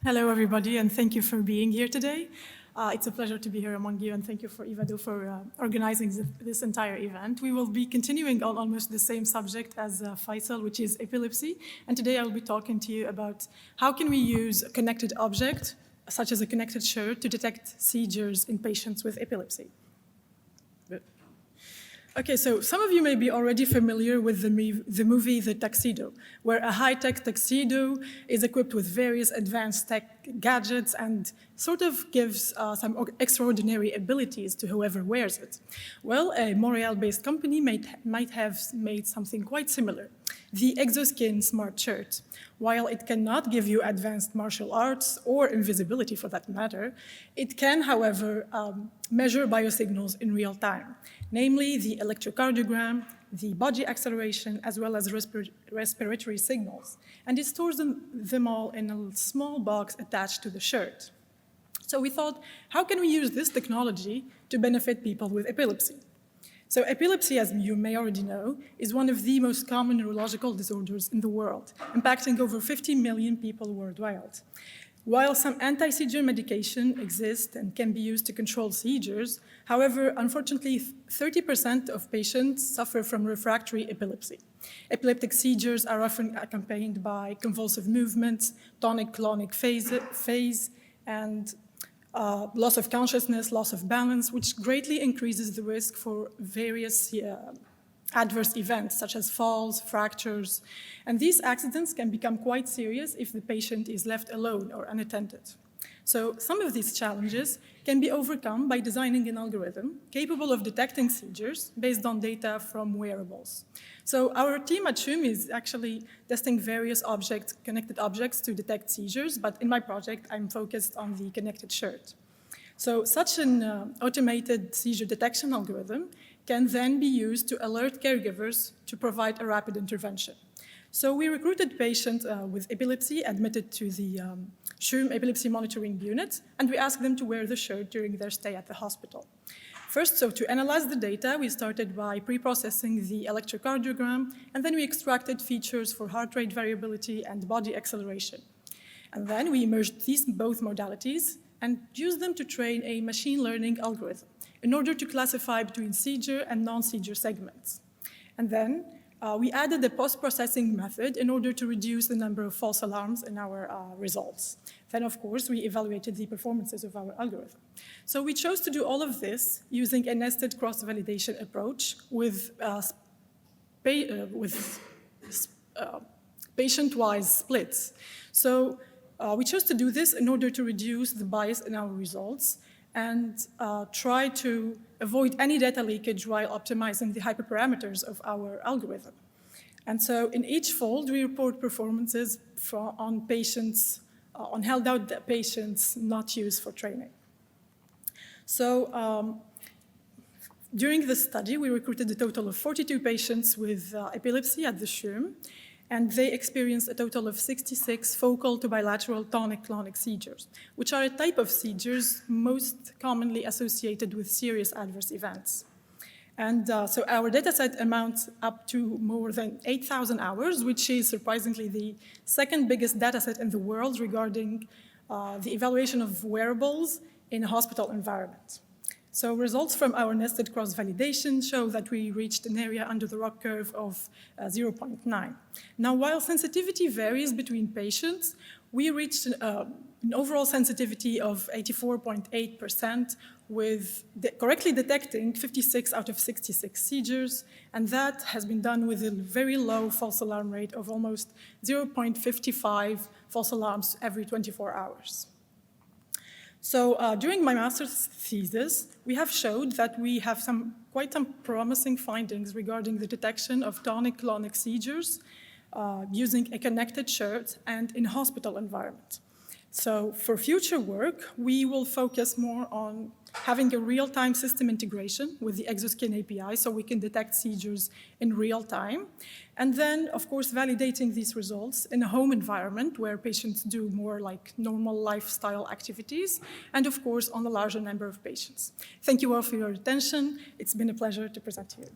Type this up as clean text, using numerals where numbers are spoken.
Hello, everybody, and thank you for being here today. It's a pleasure to be here among you, and thank you for Ivado for organizing this entire event. We will be continuing on almost the same subject as Faisal, which is epilepsy, and today I'll be talking to you about how can we use a connected object, such as a connected shirt, to detect seizures in patients with epilepsy. Okay, so some of you may be already familiar with the movie The Tuxedo, where a high-tech tuxedo is equipped with various advanced tech gadgets and sort of gives some extraordinary abilities to whoever wears it. Well, a Montreal-based company might have made something quite similar, the Exoskin Smart Shirt. While it cannot give you advanced martial arts or invisibility for that matter, it can, however, measure biosignals in real time, namely the electrocardiogram, the body acceleration, as well as respiratory signals. And it stores them all in a small box attached to the shirt. So we thought, how can we use this technology to benefit people with epilepsy? So epilepsy, as you may already know, is one of the most common neurological disorders in the world, impacting over 50 million people worldwide. While some anti-seizure medication exists and can be used to control seizures, however, unfortunately, 30% of patients suffer from refractory epilepsy. Epileptic seizures are often accompanied by convulsive movements, tonic-clonic phase, and loss of consciousness, loss of balance, which greatly increases the risk for various adverse events, such as falls, fractures. And these accidents can become quite serious if the patient is left alone or unattended. So some of these challenges can be overcome by designing an algorithm capable of detecting seizures based on data from wearables. So our team at SHUM is actually testing various connected objects to detect seizures, but in my project, I'm focused on the connected shirt. So such an automated seizure detection algorithm can then be used to alert caregivers to provide a rapid intervention. So we recruited patients with epilepsy admitted to the SHUM Epilepsy Monitoring Unit, and we asked them to wear the shirt during their stay at the hospital. First, so to analyze the data, we started by pre-processing the electrocardiogram, and then we extracted features for heart rate variability and body acceleration. And then we merged these both modalities and used them to train a machine learning algorithm in order to classify between seizure and non-seizure segments. And then we added a post-processing method in order to reduce the number of false alarms in our results. Then, of course, we evaluated the performances of our algorithm. So we chose to do all of this using a nested cross-validation approach with patient-wise splits. So we chose to do this in order to reduce the bias in our results and try to avoid any data leakage while optimizing the hyperparameters of our algorithm. And so in each fold, we report performances on patients, on held-out patients not used for training. So during this study, we recruited a total of 42 patients with epilepsy at the SHUM, and they experienced a total of 66 focal to bilateral tonic-clonic seizures, which are a type of seizures most commonly associated with serious adverse events. And so our dataset amounts up to more than 8,000 hours, which is surprisingly the second biggest dataset in the world regarding the evaluation of wearables in a hospital environment. So results from our nested cross-validation show that we reached an area under the ROC curve of 0.9. Now, while sensitivity varies between patients, we reached an overall sensitivity of 84.8% with correctly detecting 56 out of 66 seizures, and that has been done with a very low false alarm rate of almost 0.55 false alarms every 24 hours. So during my master's thesis, we have showed that we have quite some promising findings regarding the detection of tonic-clonic seizures using a connected shirt and in hospital environment. So for future work, we will focus more on having a real-time system integration with the Exoskin API so we can detect seizures in real time. And then, of course, validating these results in a home environment where patients do more like normal lifestyle activities, and of course, on a larger number of patients. Thank you all for your attention. It's been a pleasure to present to you.